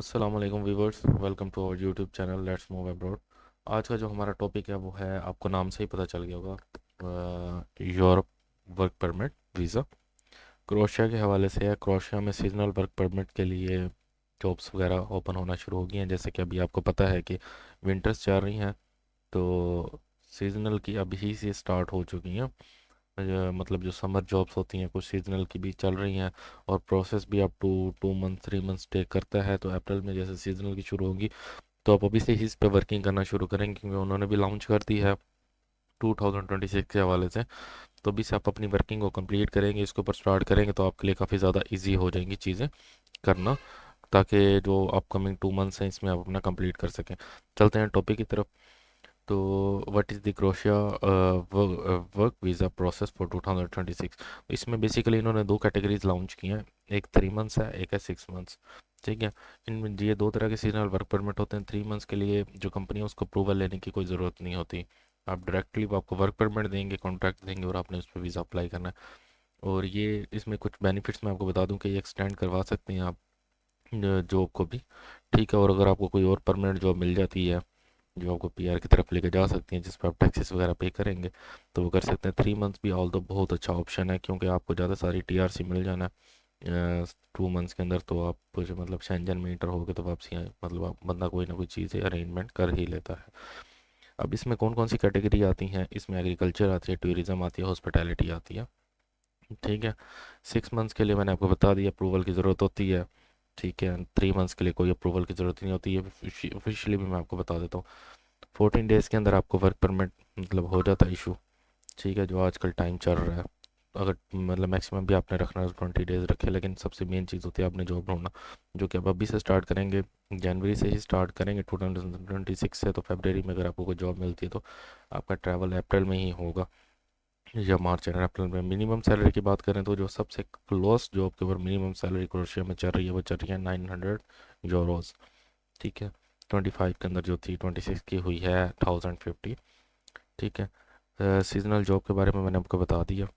अस्सलाम वालेकुम viewers, welcome to our YouTube channel let's move abroad. आज का जो हमारा टॉपिक है वो है, आपको नाम से ही पता चल गया होगा, Europe work permit visa. Croatia के हवाले से है। क्रोएशिया में सीजनल वर्क परमिट के लिए जॉब्स वगैरह ओपन होना शुरू हो गई हैं। जैसे कि अभी आपको पता है कि विंटर्स चल रही हैं, तो सीजनल की अभी से स्टार्ट हो चुकी हैं। मतलब जो समर जॉब्स होती हैं कुछ सीजनल की भी चल रही हैं, और प्रोसेस भी up to 2 month 3 month take करता है। तो अप्रैल में जैसे सीजनल की शुरू होगी, तो आप अभी से ही इस पे वर्किंग करना शुरू करेंगे, क्योंकि उन्होंने भी लॉन्च कर दी है 2026 के हवाले से। तो अभी से आप अपनी वर्किंग को कंप्लीट करेंगे, इसके ऊपर स्टार्ट करेंगे, तो आपके लिए काफ़ी ज़्यादा इजी हो जाएंगी चीज़ें करना, ताकि जो अपकमिंग 2 मंथ्स हैं इसमें आप अपना कंप्लीट कर सकें। चलते हैं टॉपिक की तरफ। तो what is the crochet work visa process for 2026। इसमें बेसिकली इन्होंने दो कैटेगरीज लॉन्च की हैं। एक 3 मंथ्स है, एक है 6 मंथ्स। ठीक है। इनमें ये दो तरह के सीजनल वर्क परमिट होते हैं। 3 मंथ्स के लिए जो कंपनी है उसको अप्रूवल लेने की कोई ज़रूरत नहीं होती। आप डायरेक्टली वो आपको वर्क परमिट देंगे, कॉन्ट्रैक्ट देंगे, और आपने उस पर वीज़ा अप्लाई करना है। और ये इसमें कुछ बेनिफिट्स मैं आपको बता दूं कि ये एक्सटेंड करवा सकते हैं आप जॉब को भी। ठीक है। और अगर आपको कोई और परमानेंट जॉब मिल जाती है जो आपको पीआर की तरफ लेके जा सकती हैं, जिस पर आप टैक्सेस वगैरह पे करेंगे, तो वो कर सकते हैं। 3 मंथ्स भी ऑल तो बहुत अच्छा ऑप्शन है, क्योंकि आपको ज़्यादा सारी टीआरसी मिल जाना है 2 मंथ्स के अंदर। तो आप मतलब शेंजन में इंटर हो गए तो वापसी मतलब आप बंदा कोई ना कोई चीज़ अरेंजमेंट कर ही लेता है। अब इसमें कौन कौन सी कैटेगरी आती हैं? इसमें एग्रीकल्चर आती है, टूरिज़्म आती है, हॉस्पिटैलिटी आती है। ठीक है। 6 मंथ्स के लिए मैंने आपको बता दिया अप्रूवल की ज़रूरत होती है। ठीक है। 3 मंथ्स के लिए कोई अप्रूवल की ज़रूरत नहीं होती है। ऑफिशियली भी मैं आपको बता देता हूँ, 14 डेज़ के अंदर आपको वर्क परमिट मतलब हो जाता है इशू। ठीक है। जो आजकल टाइम चल रहा है, अगर मतलब मैक्सिमम भी आपने रखना है तो 20 डेज़ रखे, लेकिन सबसे मेन चीज़ होती है आपने जॉब ढूंढना, जो कि आप अभी से स्टार्ट करेंगे। जनवरी से ही स्टार्ट करेंगे 2026 से, तो फरवरी में अगर आपको कोई जॉब मिलती है तो आपका ट्रैवल अप्रैल में ही होगा, या मार्च या अप्रैल में। मिनिमम सैलरी की बात करें तो जो सबसे लोएस्ट जॉब के ऊपर मिनिमम सैलरी क्रोएशिया में चल रही है वो चल रही है 900 यूरोज़। ठीक है। 25 के अंदर जो थी, 26 की हुई है 1050। ठीक है। सीजनल जॉब के बारे में मैंने आपको बता दिया।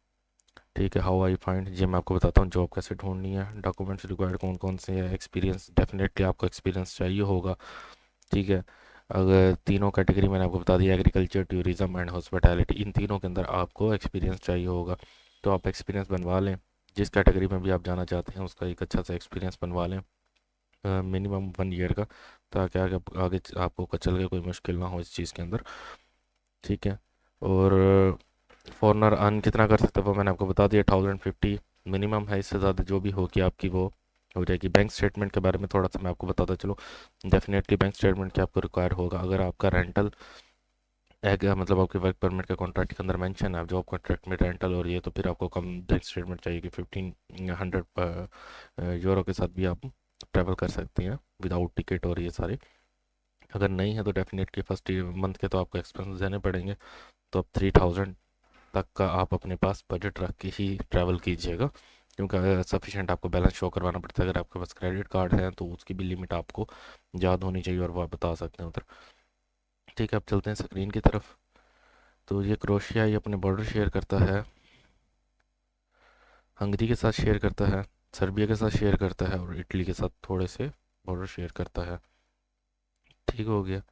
ठीक है। हाउ आई फाइंड, ये मैं आपको बताता हूँ जॉब कैसे ढूंढनी है। डॉक्यूमेंट्स रिक्वायर्ड कौन कौन से हैं? एक्सपीरियंस, डेफिनेटली आपको एक्सपीरियंस चाहिए होगा। ठीक है। अगर तीनों कैटेगरी मैंने आपको बता दिया, एग्रीकल्चर, टूरिज़्म एंड हॉस्पिटैलिटी, इन तीनों के अंदर आपको एक्सपीरियंस चाहिए होगा। तो आप एक्सपीरियंस बनवा लें, जिस कैटेगरी में भी आप जाना चाहते हैं उसका एक अच्छा सा एक्सपीरियंस बनवा लें, मिनिमम 1 ईयर का, ताकि आगे आपको चल के कोई मुश्किल ना हो इस चीज़ के अंदर। ठीक है। और फॉरनर अर्न कितना कर सकते हैं वो मैंने आपको बता दिया, 1050 मिनिमम है। इससे ज़्यादा जो भी होगी आपकी वो हो जाएगी। बैंक स्टेटमेंट के बारे में थोड़ा सा मैं आपको बताता चलूँ। डेफिनेटली बैंक स्टेटमेंट क्या आपको रिक्वायर होगा। अगर आपका रेंटल एक मतलब आपके वर्क परमिट के कॉन्ट्रैक्ट के अंदर मेंशन है आप जॉब कॉन्ट्रैक्ट में रेंटल, और ये तो फिर आपको कम बैंक स्टेटमेंट चाहिए कि 1500 यूरो के साथ भी आप ट्रैवल कर सकती हैं विदाउट टिकट और ये सारे। अगर नहीं है तो डेफिनेटली फर्स्ट मंथ के तो आपको एक्सपेंस देने पड़ेंगे। तो अब 3000 तक का आप अपने पास बजट रख के ही ट्रैवल कीजिएगा, क्योंकि सफिशेंट आपको बैलेंस शो करवाना पड़ता है। अगर आपके पास क्रेडिट कार्ड है तो उसकी भी लिमिट आपको याद होनी चाहिए, और वो आप बता सकते हैं उधर। ठीक है। अब चलते हैं स्क्रीन की तरफ। तो ये क्रोशिया ये अपने बॉर्डर शेयर करता है, हंगरी के साथ शेयर करता है, सर्बिया के साथ शेयर करता है, और इटली के साथ थोड़े से बॉर्डर शेयर करता है। ठीक हो गया।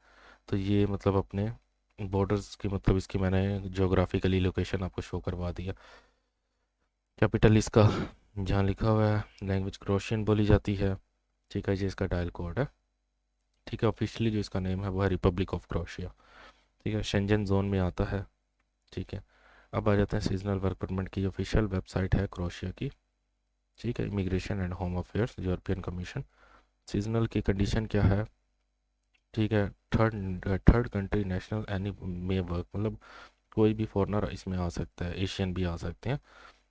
तो ये मतलब अपने बॉर्डर्स की मतलब इसकी मैंने जोग्राफिकली लोकेशन आपको शो करवा दिया। कैपिटल इसका जहाँ लिखा हुआ है, लैंग्वेज क्रोशियन बोली जाती है। ठीक है। ये इसका डायल कोड है। ठीक है। ऑफिशियली जो इसका नेम है वो है रिपब्लिक ऑफ क्रोशिया। ठीक है। शेंजन जोन में आता है। ठीक है। अब आ जाते हैं सीजनल वर्क परमिट की ऑफिशियल वेबसाइट है क्रोशिया की। ठीक है। Immigration and home affairs, European commission. Seasonal की कंडीशन क्या है? ठीक है। थर्ड कंट्री नेशनल एनी मे वर्क, मतलब कोई भी फॉरनर इसमें आ सकता है, एशियन भी आ सकते हैं,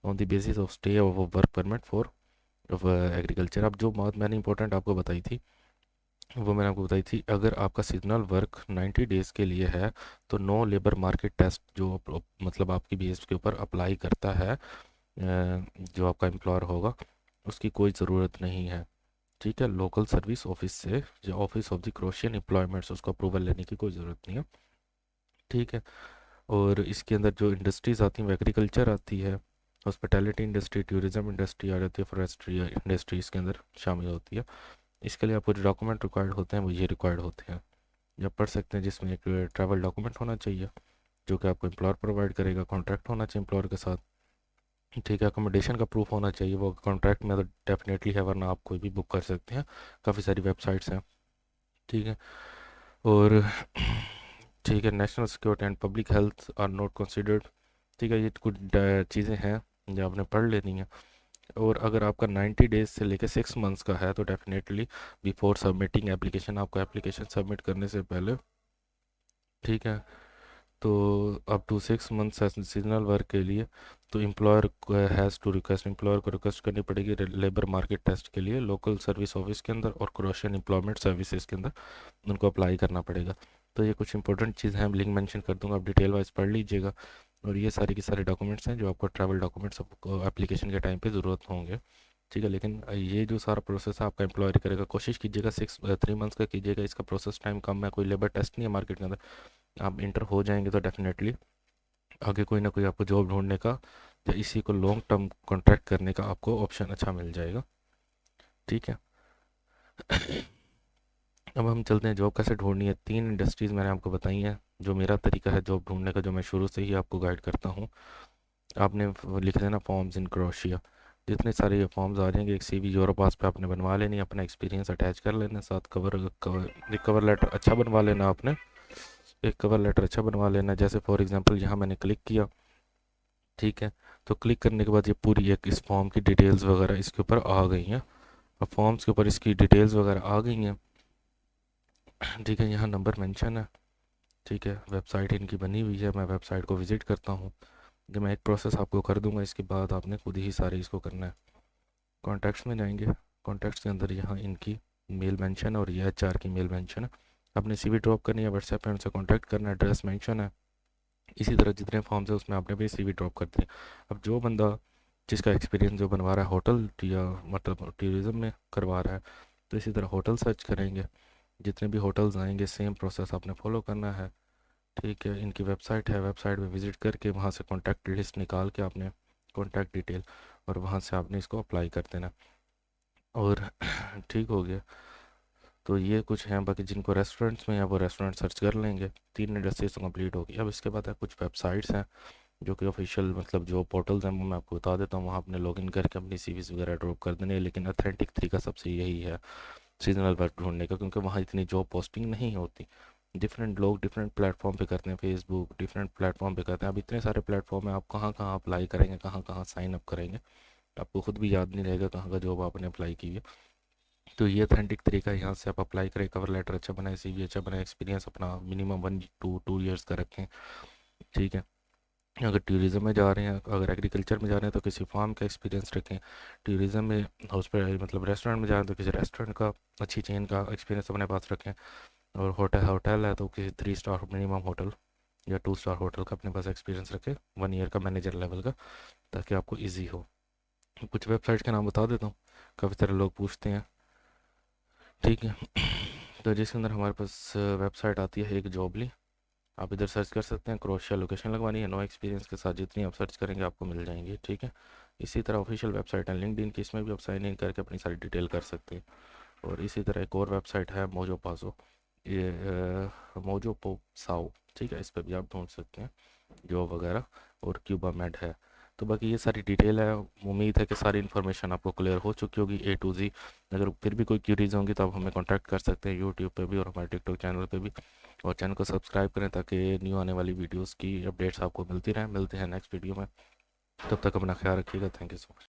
on the basis of stay of work permit for agriculture. अब जो बात मैंने इंपॉर्टेंट आपको बताई थी वो मैंने आपको बताई थी, अगर आपका सीजनल वर्क 90 डेज़ के लिए है तो नो लेबर मार्केट टेस्ट जो मतलब आपकी बेस के ऊपर अप्लाई करता है जो आपका एम्प्लॉयर होगा, उसकी कोई ज़रूरत नहीं है। ठीक है। लोकल सर्विस ऑफिस से, जो office of the Croatian employments, उसको अप्रूवल लेने की कोई ज़रूरत नहीं है। ठीक है। और इसके अंदर जो इंडस्ट्रीज़ आती हैं वो एग्रीकल्चर आती है, हॉस्पिटैलिटी इंडस्ट्री, टूरिज़्म इंडस्ट्री आ जाती है, फॉरेस्ट्री इंडस्ट्री इसके अंदर शामिल होती है। इसके लिए आपको जो डॉक्यूमेंट रिक्वायर्ड होते हैं वो ये रिक्वायर्ड होते हैं, ये आप पढ़ सकते हैं, जिसमें एक ट्रैवल डॉक्यूमेंट होना चाहिए जो कि आपको एम्प्लॉयर प्रोवाइड करेगा, कॉन्ट्रैक्ट होना चाहिए एम्प्लॉयर के साथ, ठीक है, अकोमोडेशन का प्रूफ होना चाहिए, वो कॉन्ट्रैक्ट में तो डेफिनेटली है, वरना आप कोई भी बुक कर सकते हैं, काफ़ी सारी वेबसाइट्स हैं, ठीक है। और ठीक है, national security and public health are not considered, ठीक है, ये कुछ चीज़ें हैं जो आपने पढ़ लेनी है। और अगर आपका 90 डेज से लेकर 6 मंथ्स का है तो डेफिनेटली बिफोर सबमिटिंग एप्लीकेशन, आपको एप्लीकेशन सबमिट करने से पहले, ठीक है, तो up to 6 months seasonal work के लिए तो employer has to request, employer को रिक्वेस्ट करनी पड़ेगी लेबर मार्केट टेस्ट के लिए लोकल सर्विस ऑफिस के अंदर और क्रोशियन एम्प्लॉयमेंट सर्विसेज के अंदर उनको अप्लाई करना पड़ेगा। तो ये कुछ इंपॉर्टेंट चीज़ हैं, लिंक मेंशन कर दूंगा, आप डिटेल वाइज पढ़ लीजिएगा। और ये सारी की सारे डॉक्यूमेंट्स हैं जो आपको ट्रैवल डॉक्यूमेंट्स आपको एप्लीकेशन के टाइम पे ज़रूरत होंगे, ठीक है। लेकिन ये जो सारा प्रोसेस है आपका एम्प्लॉयर करेगा, कोशिश कीजिएगा 3 मंथ्स का कीजिएगा, इसका प्रोसेस टाइम कम है, कोई लेबर टेस्ट नहीं है मार्केट के अंदर, आप इंटर हो जाएंगे तो डेफिनेटली आगे कोई ना कोई आपको जॉब ढूंढने का या इसी को लॉन्ग टर्म कॉन्ट्रैक्ट करने का आपको ऑप्शन अच्छा मिल जाएगा, ठीक है। अब हम चलते हैं जॉब कैसे ढूंढनी है। 3 इंडस्ट्रीज़ मैंने आपको बताई हैं जो मेरा तरीका है जॉब ढूंढने का, जो मैं शुरू से ही आपको गाइड करता हूँ। आपने लिख देना फॉर्म्स इन क्रोशिया, जितने सारे ये फॉर्म्स आ जाएंगे, एक CV यूरोपास पे आपने बनवा लेनी, अपना एक्सपीरियंस अटैच कर लेना, साथ एक कवर लेटर अच्छा बनवा लेना आपने, एक कवर लेटर अच्छा बनवा लेना। जैसे फॉर एग्जांपल यहाँ मैंने क्लिक किया, ठीक है, तो क्लिक करने के बाद ये पूरी एक इस फॉर्म की डिटेल्स वगैरह इसके ऊपर आ गई हैं। अब फॉर्म्स के ऊपर इसकी डिटेल्स वगैरह आ गई हैं, ठीक है, यहाँ नंबर मेंशन है, ठीक है, वेबसाइट इनकी बनी हुई है, मैं वेबसाइट को विज़िट करता हूँ। जब मैं एक प्रोसेस आपको कर दूंगा, इसके बाद आपने खुद ही सारे इसको करना है। कॉन्टैक्ट्स में जाएंगे, कॉन्टैक्ट्स के अंदर यहाँ इनकी मेल मेंशन और ये HR की मेल मेंशन है, अपने CV ड्रॉप करनी है, व्हाट्सएप पे उनसे कॉन्टैक्ट करना है, एड्रेस मेंशन है। इसी तरह जितने फॉर्म्स है उसमें आपने भी CV ड्रॉप कर दिए। अब जो बंदा जिसका एक्सपीरियंस जो बनवा रहा है होटल या मतलब टूरिज़म में करवा रहा है, तो इसी तरह होटल सर्च करेंगे, जितने भी होटल्स आएंगे सेम प्रोसेस आपने फॉलो करना है, ठीक है। इनकी वेबसाइट है, वेबसाइट पे विज़िट करके वहाँ से कॉन्टैक्ट लिस्ट निकाल के आपने कॉन्टैक्ट डिटेल और वहाँ से आपने इसको अप्लाई कर देना और ठीक हो गया। तो ये कुछ हैं, बाकी जिनको रेस्टोरेंट्स में या वो रेस्टोरेंट सर्च कर लेंगे। 3 इंडस्ट्रीज तो कंप्लीट होगी। अब इसके बाद है कुछ वेबसाइट्स हैं जो कि ऑफिशियल मतलब जो पोर्टल्स हैं वो मैं आपको बता देता हूँ, वहाँ अपने लॉगिन करके अपनी CVs वगैरह ड्रॉप कर देने। लेकिन अथेंटिक तरीका सबसे यही है सीजनल वर्क ढूंढने का, क्योंकि वहाँ इतनी जॉब पोस्टिंग नहीं होती। डिफरेंट लोग डिफरेंट प्लेटफॉर्म पे करते हैं, फेसबुक डिफरेंट प्लेटफॉर्म पे करते हैं। अब इतने सारे प्लेटफॉर्म है, आप कहाँ कहाँ अप्लाई करेंगे, कहाँ कहाँ साइन अप करेंगे, आपको खुद भी याद नहीं रहेगा कहाँ का जॉब आपने अप्लाई की है। तो ये अथेंटिक तरीका है, यहाँ से आप अप्लाई करें, कवर लेटर अच्छा बनाए, CV अच्छा बनाए, एक्सपीरियंस अपना मिनिमम 1 to 2 years का रखें, ठीक है। अगर टूरिज़्म में जा रहे हैं, अगर एग्रीकल्चर में जा रहे हैं तो किसी फार्म का एक्सपीरियंस रखें। टूरिज़्म में मतलब रेस्टोरेंट में जा रहे हैं तो किसी रेस्टोरेंट का अच्छी चेन का एक्सपीरियंस अपने पास रखें। और होटल होटल है तो किसी 3 स्टार मिनिमम होटल या 2 स्टार होटल का अपने पास एक्सपीरियंस रखें, 1 year का मैनेजर लेवल का, ताकि आपको ईजी हो। कुछ वेबसाइट के नाम बता देता हूँ, काफ़ी सारे लोग पूछते हैं, ठीक है। तो जिसके अंदर हमारे पास वेबसाइट आती है एक जॉबली, आप इधर सर्च कर सकते हैं, क्रोशिया लोकेशन लगवानी है, नो एक्सपीरियंस के साथ जितनी आप सर्च करेंगे आपको मिल जाएंगी, ठीक है। इसी तरह ऑफिशियल वेबसाइट है लिंक्डइन की, इसमें भी आप साइन इन करके अपनी सारी डिटेल कर सकते हैं। और इसी तरह एक और वेबसाइट है मोजो पासो, ये मोजो पोसाओ, ठीक है, इस पर भी आप ढूंढ सकते हैं जॉब वगैरह। और क्यूबा मेड है। तो बाकी ये सारी डिटेल है, उम्मीद है कि सारी इन्फॉर्मेशन आपको क्लियर हो चुकी होगी A to Z। अगर फिर भी कोई क्यूरीज होंगी तो आप हमें कांटेक्ट कर सकते हैं यूट्यूब पे भी और हमारे टिकटॉक चैनल पे भी। और चैनल को सब्सक्राइब करें ताकि न्यू आने वाली वीडियोस की अपडेट्स आपको मिलती रहें। मिलते हैं नेक्स्ट वीडियो में, तब तक अपना ख्याल रखिएगा। Thank you so much.